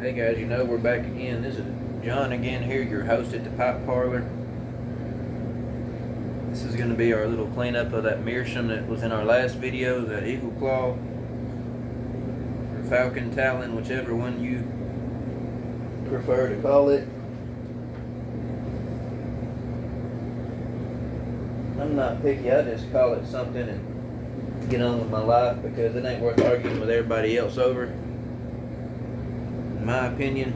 Hey guys, we're back again. This is John again here, your host at the Pipe Parlor. This is going to be our little cleanup of that meerschaum that was in our last video, that eagle claw, or falcon talon, whichever one you prefer to call it. I'm not picky, I just call it something and get on with my life because it ain't worth arguing with everybody else over. In my opinion,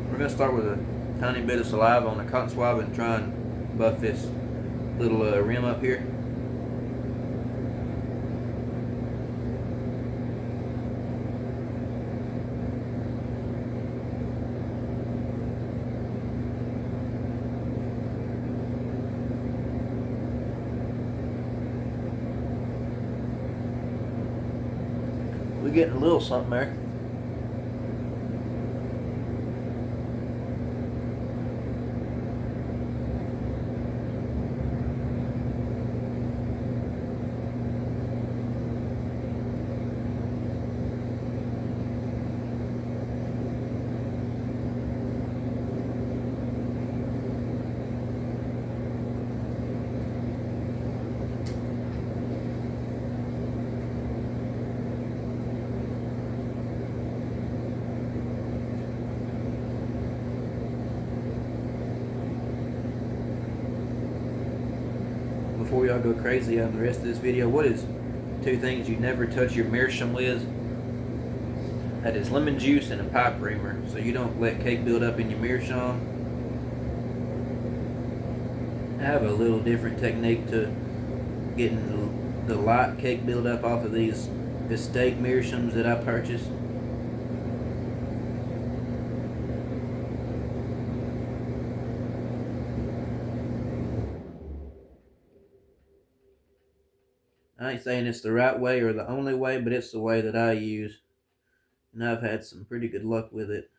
we're going to start with a tiny bit of saliva on a cotton swab and try and buff this little rim up here. We're getting a little something there. Before y'all go crazy on the rest of this video, what is 2 things you never touch your meerschaum with? That is lemon juice and a pipe reamer, so you don't let cake build up in your meerschaum. I have a little different technique to getting the light cake build up off of these estate meerschaums that I purchased. I ain't saying it's the right way or the only way, but it's the way that I use. And I've had some pretty good luck with it.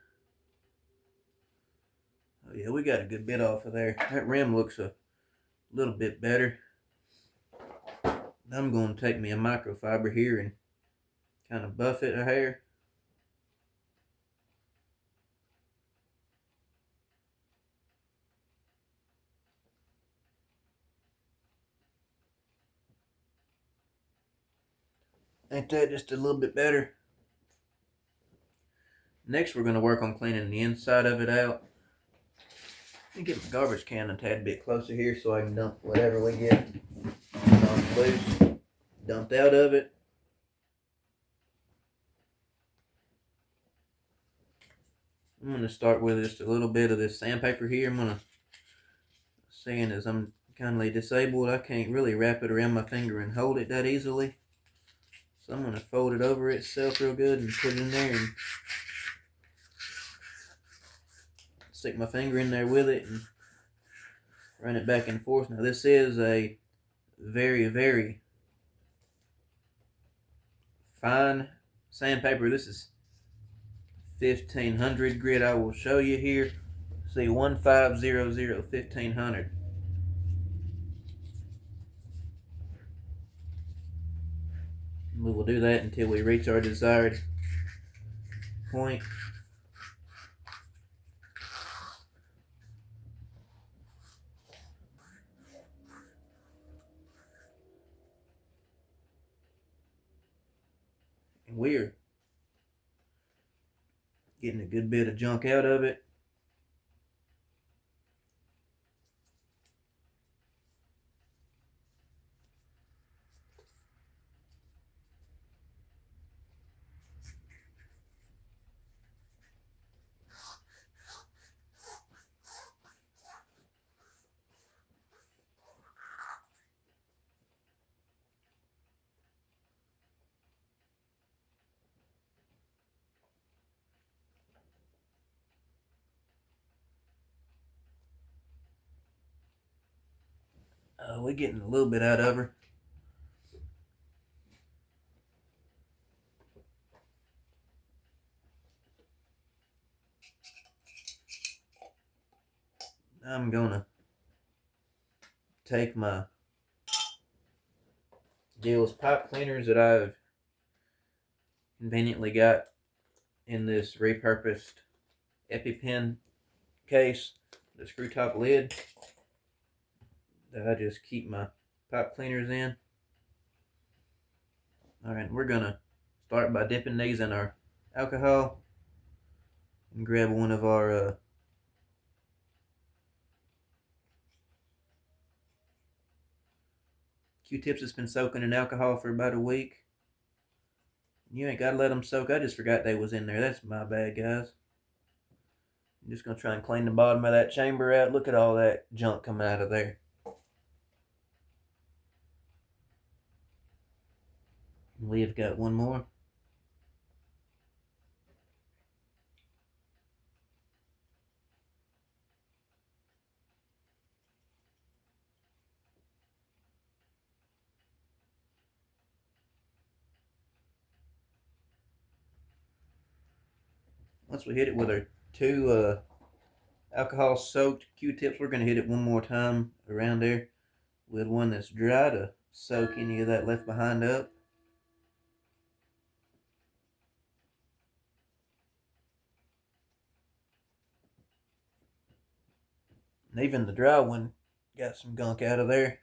Oh yeah, we got a good bit off of there. That rim looks a little bit better. I'm going to take me a microfiber here and kind of buff it a hair. Ain't that just a little bit better? Next, we're going to work on cleaning the inside of it out. Let me get my garbage can a tad bit closer here so I can dump whatever we get loose, dumped out of it. I'm going to start with just a little bit of this sandpaper here. I'm going to, seeing as I'm kindly disabled, I can't really wrap it around my finger and hold it that easily. So I'm going to fold it over itself real good and put it in there and stick my finger in there with it and run it back and forth. Now this is a very, very fine sandpaper. This is 1500 grit. I will show you here. See, 1500 1500. We will do that until we reach our desired point. And we're getting a good bit of junk out of it. We're getting a little bit out of her. I'm gonna take my Deal's pipe cleaners that I've conveniently got in this repurposed EpiPen case, the screw top lid that I just keep my pipe cleaners in. Alright, we're gonna start by dipping these in our alcohol and grab one of our Q-tips that's been soaking in alcohol for about a week. You ain't gotta let them soak. I just forgot they was in there. That's my bad, guys. I'm just gonna try and clean the bottom of that chamber out. Look at all that junk coming out of there. We've got one more. Once we hit it with our two alcohol soaked Q-tips, we're gonna hit it one more time around there with one that's dry to soak any of that left behind up. And even the dry one got some gunk out of there.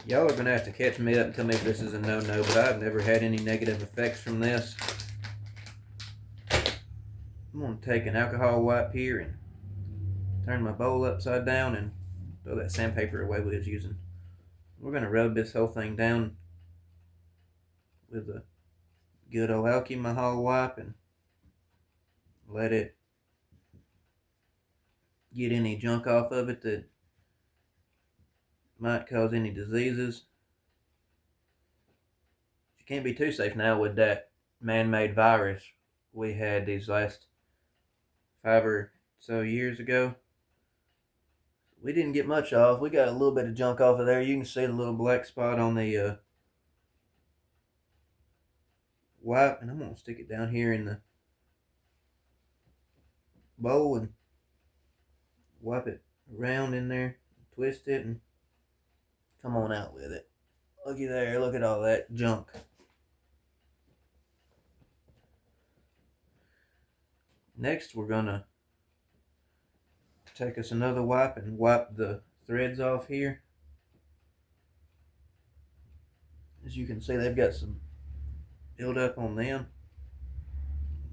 Y'all are going to have to catch me up and tell me if this is a no-no, but I've never had any negative effects from this. I'm going to take an alcohol wipe here and turn my bowl upside down and throw that sandpaper away we was using. We're going to rub this whole thing down with a good old alcohol wipe and let it get any junk off of it that might cause any diseases. You can't be too safe now with that man-made virus we had these last 5 or so years ago. We didn't get much off. We got a little bit of junk off of there. You can see the little black spot on the wipe, and I'm going to stick it down here in the bowl and wipe it around in there, twist it, and come on out with it. Looky there, look at all that junk. Next, we're going to take us another wipe and wipe the threads off here. As you can see, they've got some build up on them.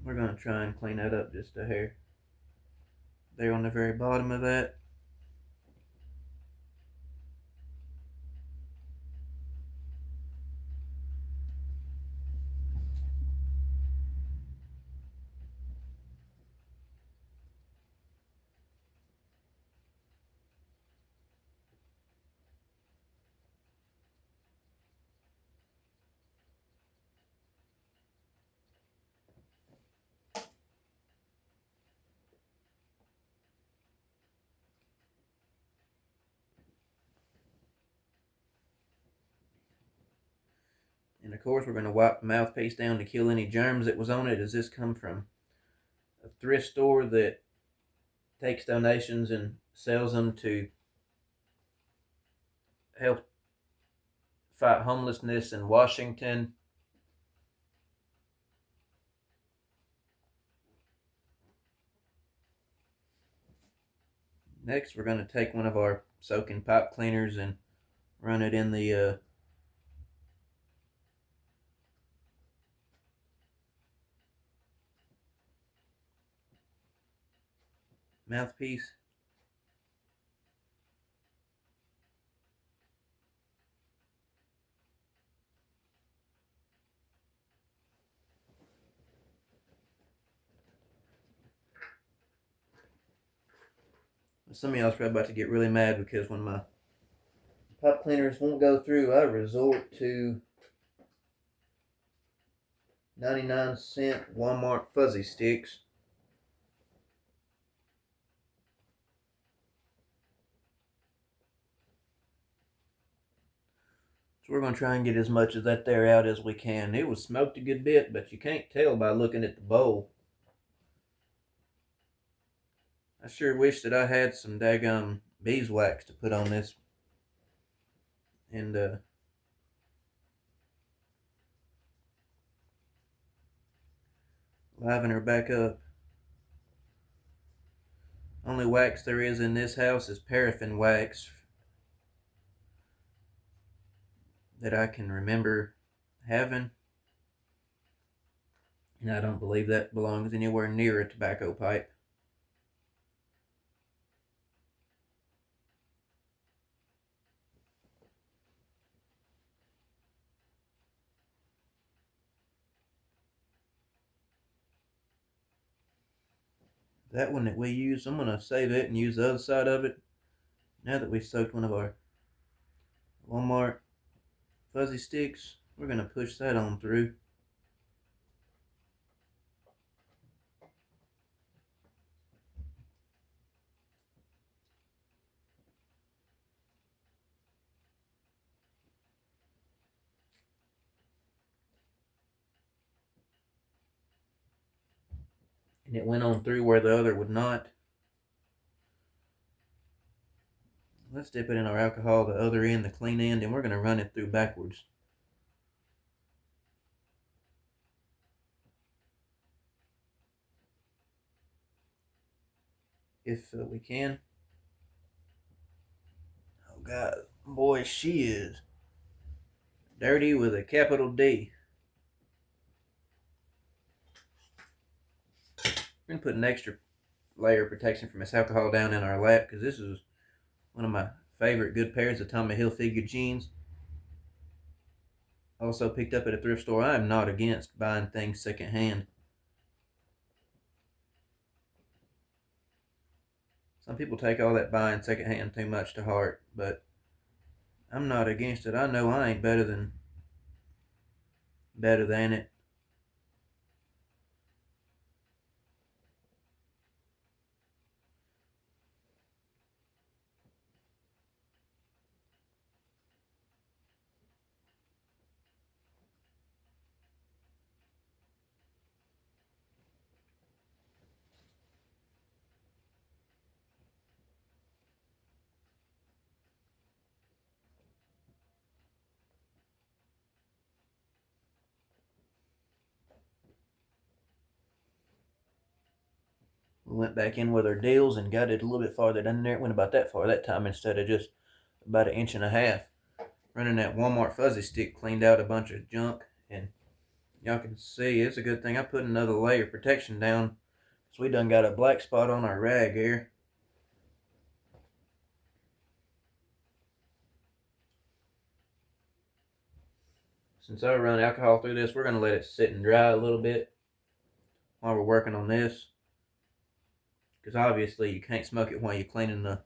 We're going to try and clean that up just a hair. There on the very bottom of that. And of course, we're going to wipe the mouthpiece down to kill any germs that was on it, as this come from a thrift store that takes donations and sells them to help fight homelessness in Washington. Next, we're going to take one of our soaking pipe cleaners and run it in the mouthpiece. Some of y'all are probably about to get really mad because when my pipe cleaners won't go through, I resort to 99-cent Walmart fuzzy sticks. So we're going to try and get as much of that there out as we can. It was smoked a good bit, but you can't tell by looking at the bowl. I sure wish that I had some daggum beeswax to put on this and liven her back up. Only wax there is in this house is paraffin wax that I can remember having. And I don't believe that belongs anywhere near a tobacco pipe. That one that we use, I'm going to save it and use the other side of it. Now that we've soaked one of our Walmart fuzzy sticks, we're going to push that on through. And it went on through where the other would not. Let's dip it in our alcohol, the other end, the clean end, and we're going to run it through backwards. If we can. Oh God, boy, she is dirty with a capital D. We're going to put an extra layer of protection from this alcohol down in our lap because this is one of my favorite good pairs of Tommy Hilfiger jeans. Also picked up at a thrift store. I am not against buying things secondhand. Some people take all that buying secondhand too much to heart, but I'm not against it. I know I ain't better than it. We went back in with our deals and got it a little bit farther down there. It went about that far that time instead of just about 1.5 inches. Running that Walmart fuzzy stick cleaned out a bunch of junk, and y'all can see it's a good thing I put another layer of protection down, so we done got a black spot on our rag here. Since I run alcohol through this, we're going to let it sit and dry a little bit while we're working on this, because obviously you can't smoke it while you're cleaning the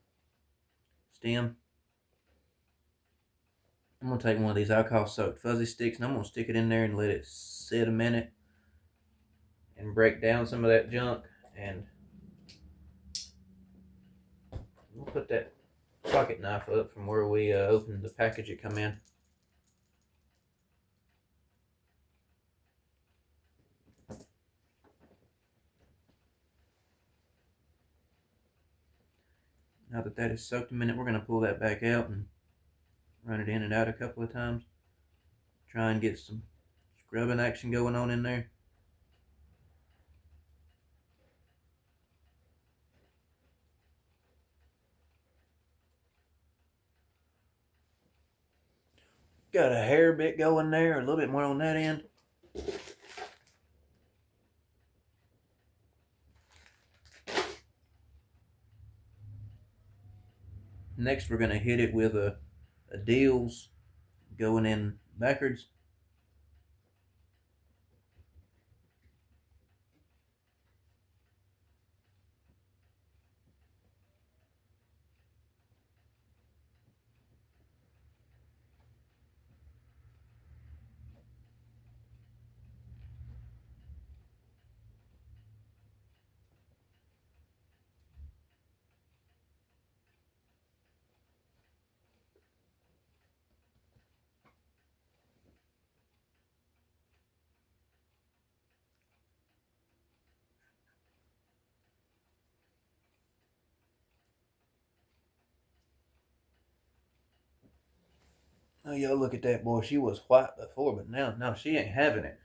stem. I'm going to take one of these alcohol soaked fuzzy sticks and I'm going to stick it in there and let it sit a minute and break down some of that junk, and we'll put that pocket knife up from where we opened the package it come in. Now that that is soaked a minute, we're going to pull that back out and run it in and out a couple of times. Try and get some scrubbing action going on in there. Got a hair bit going there, a little bit more on that end. Next, we're going to hit it with a deals going in backwards. Oh, y'all look at that, boy. She was white before, but now, no, she ain't having it.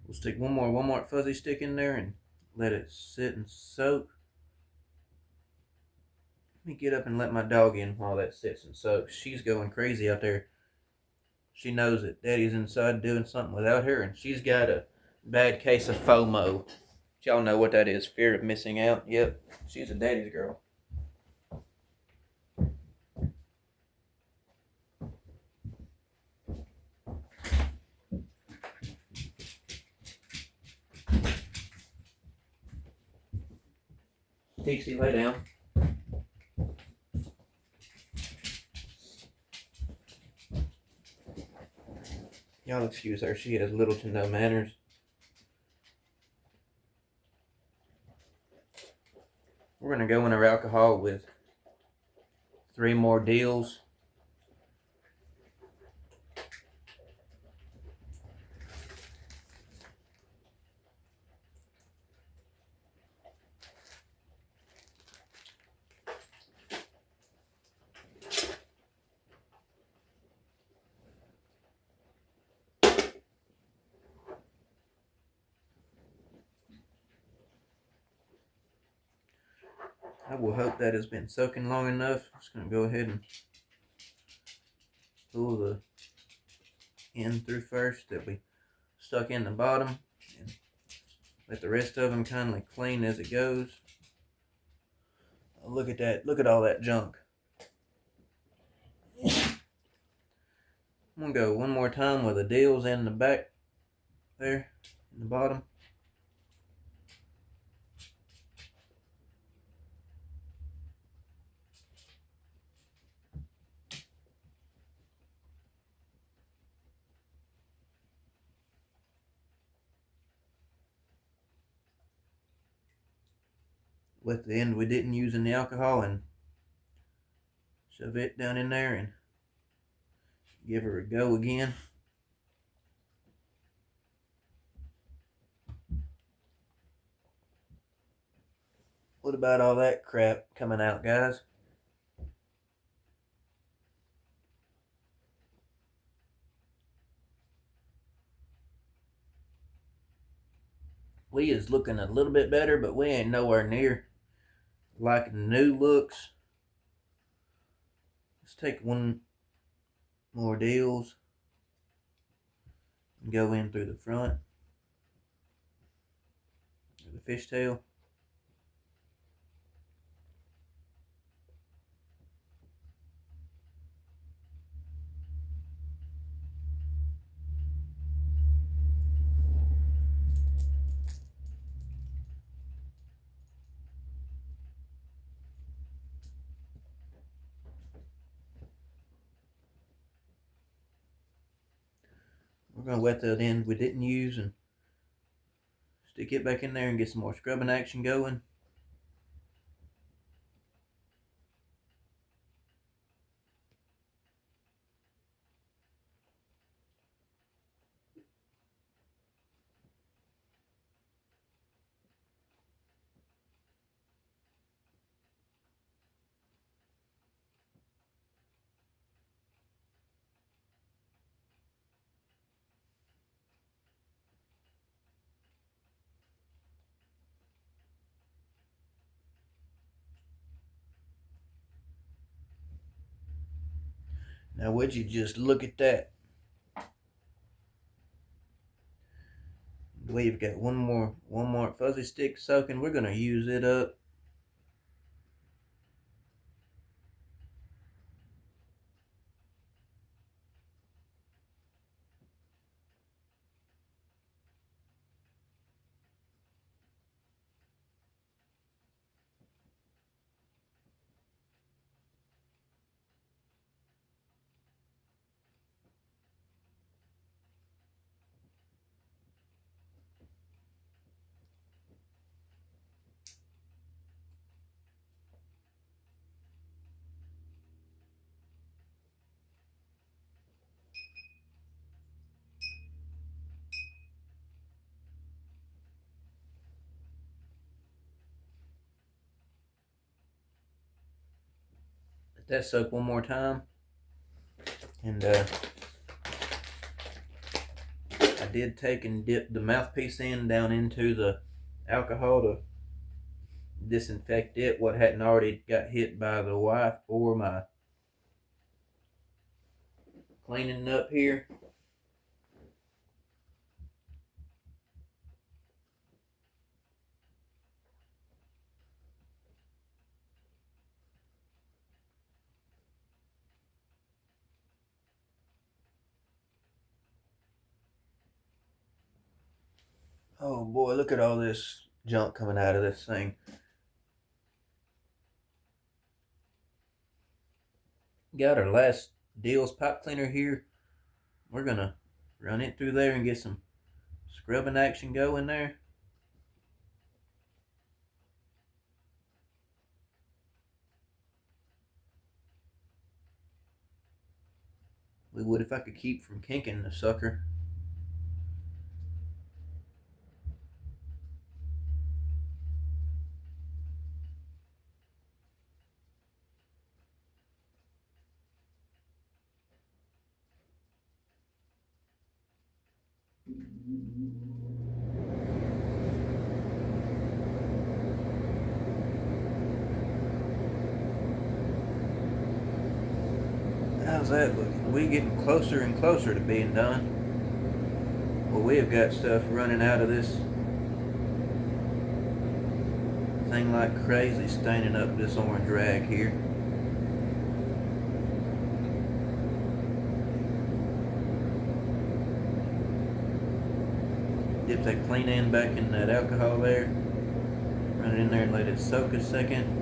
We'll stick one more fuzzy stick in there and let it sit and soak. Let me get up and let my dog in while that sits and soaks. She's going crazy out there. She knows that Daddy's inside doing something without her, and she's got a bad case of FOMO. Y'all know what that is, fear of missing out. Yep, she's a daddy's girl. Tixie, lay down. Y'all excuse her, she has little to no manners. We're going to go in our alcohol with 3 more deals. I will hope that has been soaking long enough. I'm just going to go ahead and pull the end through first that we stuck in the bottom, and let the rest of them kindly clean as it goes. Oh, look at that. Look at all that junk. I'm going to go one more time with the deals in the back there, in the bottom. With the end we didn't use in the alcohol and shove it down in there and give her a go again. What about all that crap coming out, guys? We is looking a little bit better, but we ain't nowhere near like new looks. Let's take one more deals and go in through the front of the fishtail. We're going to wet that end we didn't use and stick it back in there and get some more scrubbing action going. Now would you just look at that? We've got one more fuzzy stick soaking. We're gonna use it up. that soak one more time. And I did take and dip the mouthpiece down into the alcohol to disinfect it, what hadn't already got hit by the wife or my cleaning up here. Oh boy, look at all this junk coming out of this thing. Got our last Deals pipe cleaner here. We're gonna run it through there and get some scrubbing action going there. We would if I could keep from kinking the sucker. How's that looking? We getting closer and closer to being done. Well, we have got stuff running out of this thing like crazy, staining up this orange rag here. Dip that clean end back in that alcohol there. Run it in there and let it soak a second.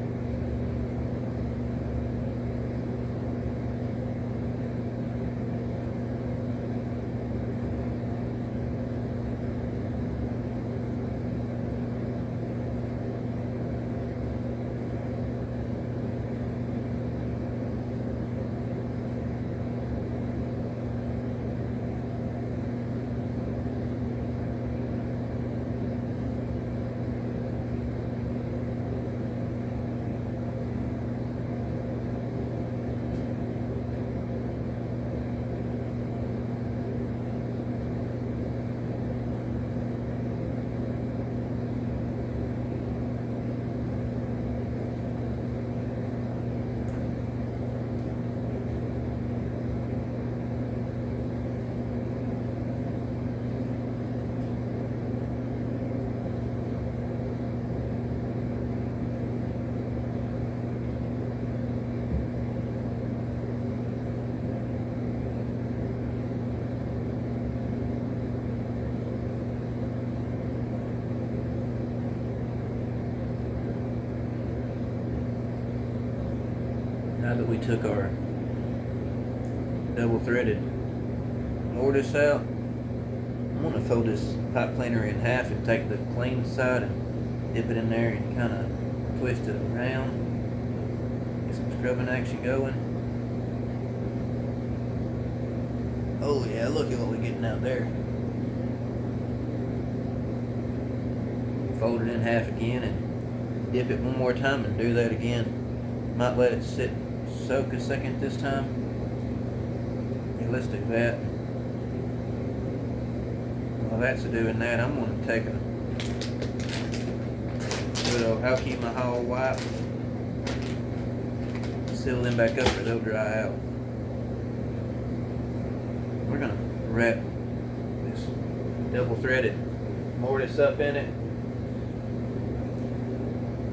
Now that we took our double threaded mortise out, I'm going to fold this pipe cleaner in half and take the clean side and dip it in there and kind of twist it around. Get some scrubbing action going. Oh yeah, look at what we're getting out there. Fold it in half again and dip it one more time and do that again. Might let it soak a second this time. Okay, let's do that. While that's doing that, I'm going to take a little alcohol wipe, seal them back up or they'll dry out. We're going to wrap this double threaded mortise up in it.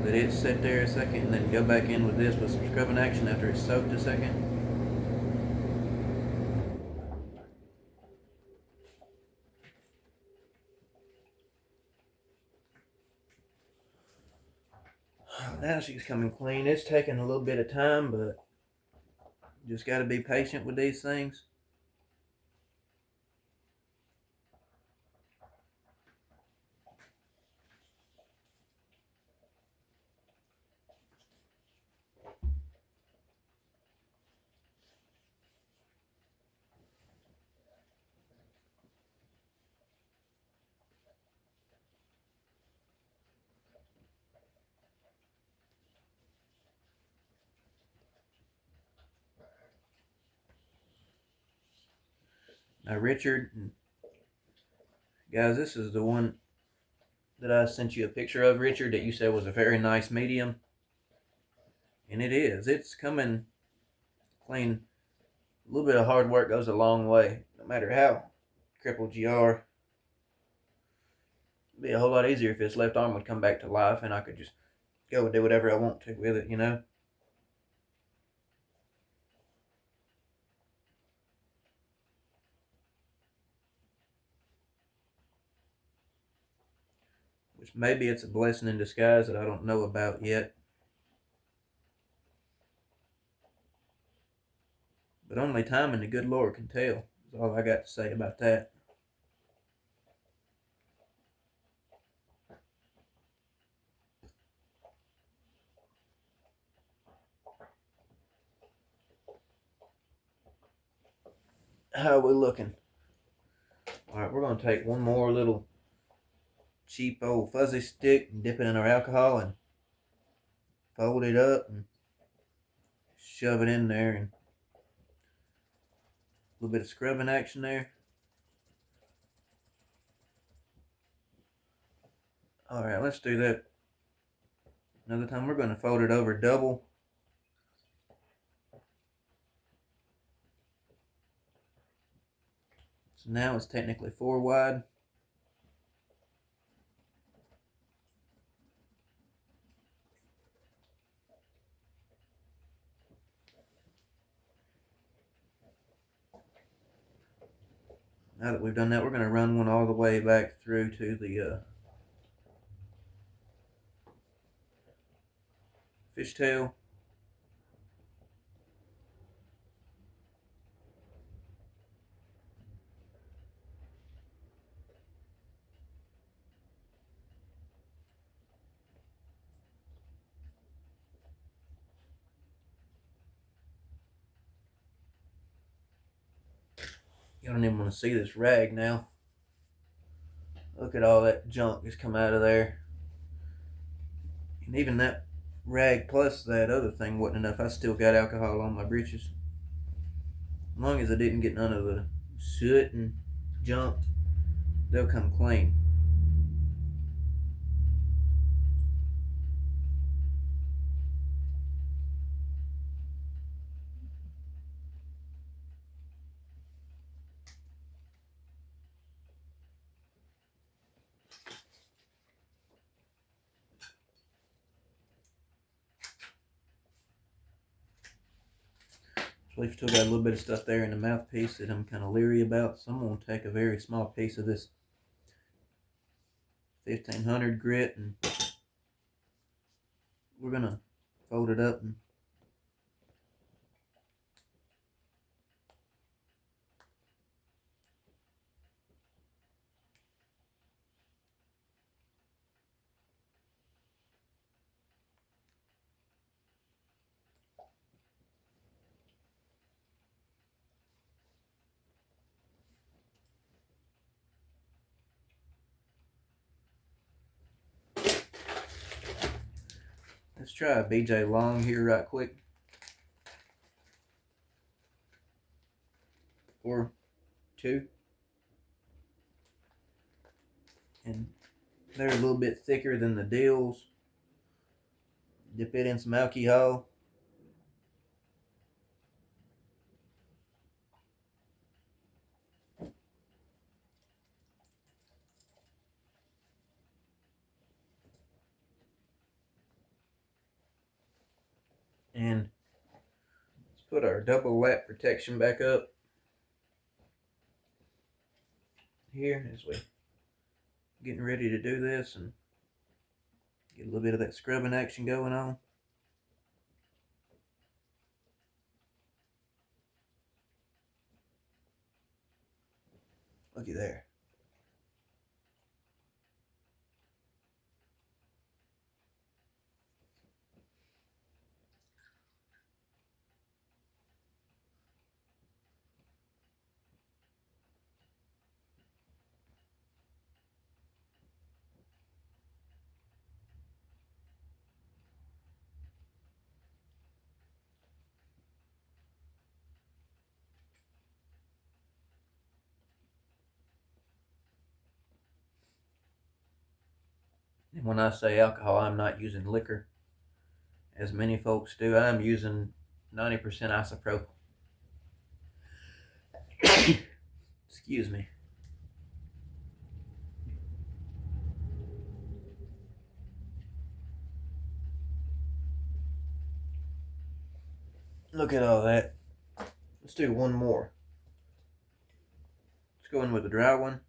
Let it sit there a second and then go back in with this with some scrubbing action after it's soaked a second. Now she's coming clean. It's taking a little bit of time, but just got to be patient with these things. Now Richard, guys, this is the one that I sent you a picture of, Richard, that you said was a very nice medium. And it is. It's coming clean. A little bit of hard work goes a long way. No matter how crippled you are. It'd be a whole lot easier if his left arm would come back to life and I could just go and do whatever I want to with it, you know? Which maybe it's a blessing in disguise that I don't know about yet. But only time and the good Lord can tell. That's all I got to say about that. How are we looking? Alright, we're going to take one more little cheap old fuzzy stick and dip it in our alcohol and fold it up and shove it in there, and a little bit of scrubbing action there. Alright, let's do that another time. We're going to fold it over double. So now it's technically 4 wide. Now that we've done that, we're going to run one all the way back through to the fishtail. You don't even want to see this rag now. Look at all that junk that's come out of there. And even that rag plus that other thing wasn't enough. I still got alcohol on my breeches. As long as I didn't get none of the soot and junk, they'll come clean. So we've still got a little bit of stuff there in the mouthpiece that I'm kind of leery about. So I'm going to take a very small piece of this 1500 grit and we're going to fold it up and let's try a BJ Long here right quick. Or 2. And they're a little bit thicker than the deals. Dip it in some alcohol. And let's put our double lap protection back up here as we getting ready to do this and get a little bit of that scrubbing action going on. Looky there. When I say alcohol, I'm not using liquor, as many folks do. I'm using 90% isopropyl. Excuse me. Look at all that. Let's do one more. Let's go in with a dry one.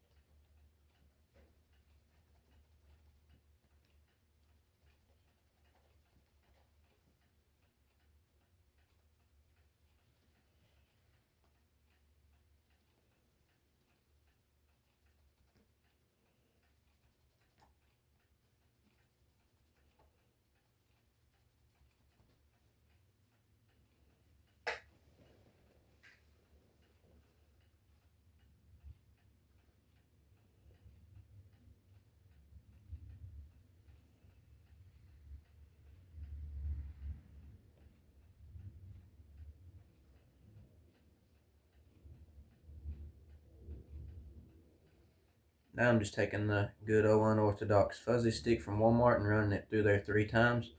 Now I'm just taking the good old unorthodox fuzzy stick from Walmart and running it through there 3 times,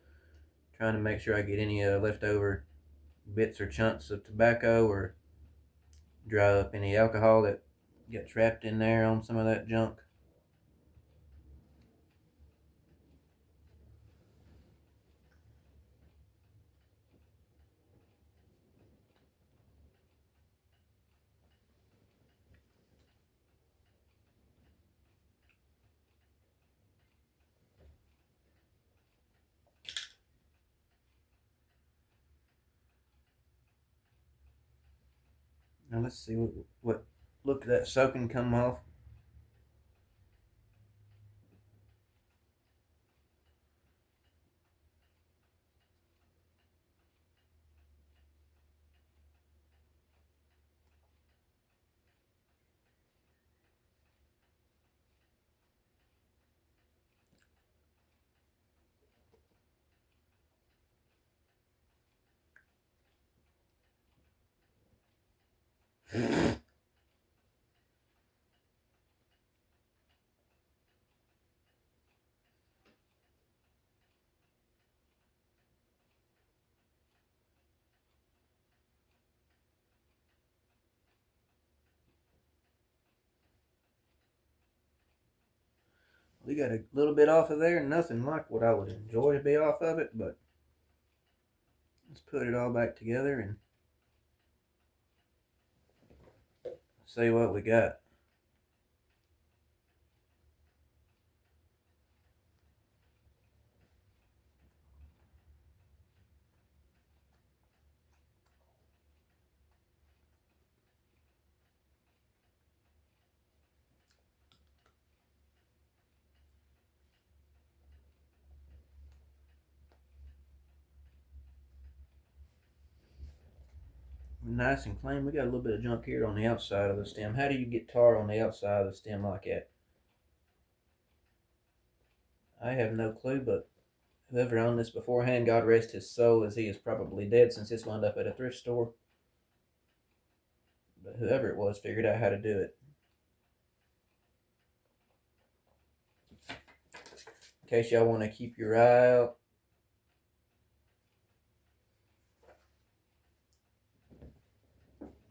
trying to make sure I get any leftover bits or chunks of tobacco or dry up any alcohol that get trapped in there on some of that junk. Now let's see what look at that soaking come off. We got a little bit off of there, nothing like what I would enjoy to be off of it, but let's put it all back together and see what we got. Nice and clean. We got a little bit of junk here on the outside of the stem. How do you get tar on the outside of the stem like that? I have no clue, but whoever owned this beforehand, God rest his soul, as he is probably dead since this wound up at a thrift store. But whoever it was figured out how to do it. In case y'all want to keep your eye out,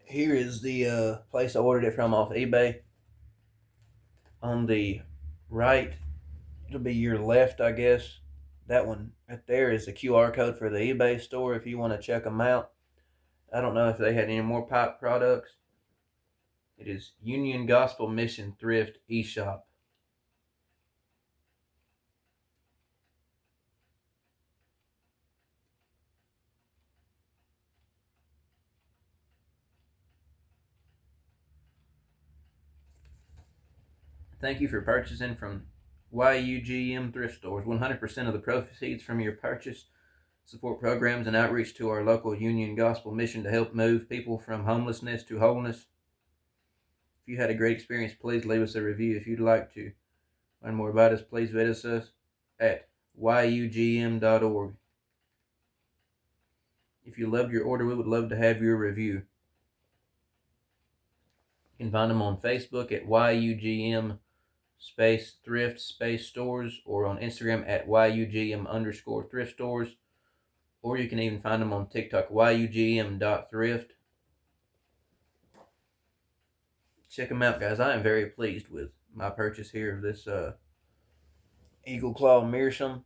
here is the place I ordered it from off eBay. On the right, it'll be your left, I guess. That one right there is the QR code for the eBay store if you want to check them out. I don't know if they had any more pipe products. It is Union Gospel Mission Thrift eShop. Thank you for purchasing from YUGM Thrift Stores. 100% of the proceeds from your purchase support programs and outreach to our local Union Gospel Mission to help move people from homelessness to wholeness. If you had a great experience, please leave us a review. If you'd like to learn more about us, please visit us at yugm.org. If you loved your order, we would love to have your review. You can find them on Facebook at YUGM space thrift space stores, or on Instagram at YUGM_thrift stores, or you can even find them on TikTok, YUGM.thrift. Check them out, guys. I am very pleased with my purchase here of this Eagle Claw meerschaum.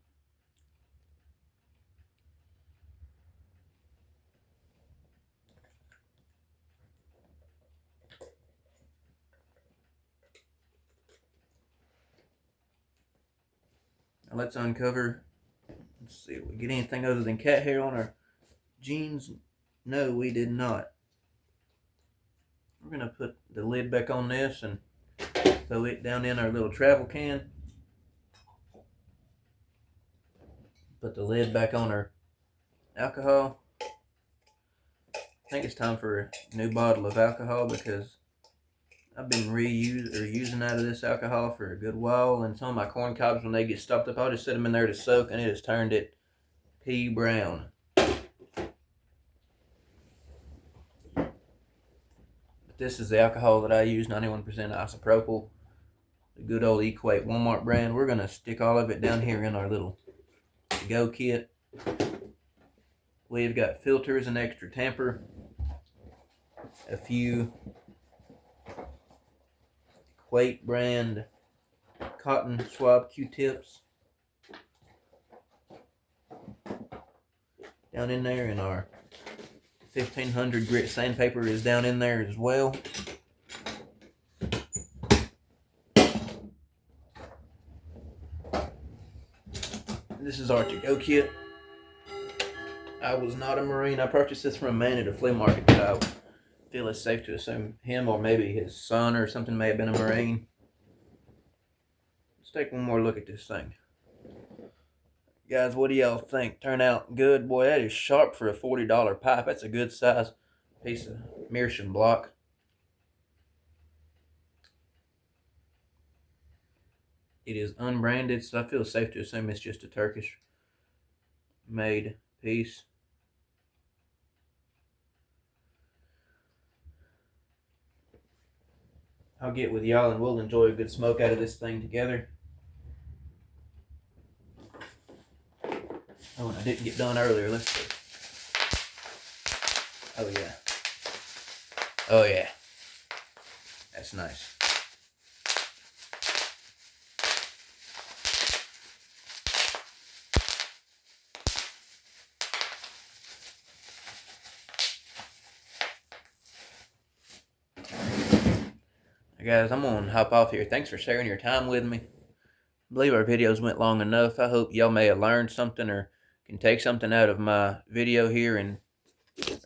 Now let's uncover. Let's see if we get anything other than cat hair on our jeans. No, we did not. We're going to put the lid back on this and throw it down in our little travel can. Put the lid back on our alcohol. I think it's time for a new bottle of alcohol because I've been using out of this alcohol for a good while, and some of my corn cobs, when they get stopped up, I'll just set them in there to soak, and it has turned it pea brown. But this is the alcohol that I use, 91% isopropyl, the good old Equate Walmart brand. We're going to stick all of it down here in our little to-go kit. We've got filters and extra tamper, a few Equate brand cotton swab Q-tips down in there, and our 1500 grit sandpaper is down in there as well. This is our to-go kit. I was not a Marine. I purchased this from a man at a flea market that I feel it's safe to assume him or maybe his son or something may have been a Marine. Let's take one more look at this thing. Guys, what do y'all think? Turn out good? Boy, that is sharp for a $40 pipe. That's a good size piece of meerschaum block. It is unbranded, so I feel safe to assume it's just a Turkish made piece. I'll get with y'all and we'll enjoy a good smoke out of this thing together. Oh, and I didn't get done earlier. Let's see. Oh, yeah. Oh, yeah. That's nice. Guys, I'm going to hop off here. Thanks for sharing your time with me. I believe our videos went long enough. I hope y'all may have learned something or can take something out of my video here and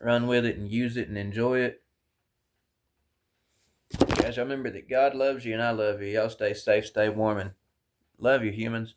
run with it and use it and enjoy it. Guys, remember that God loves you and I love you. Y'all stay safe, stay warm, and love you, humans.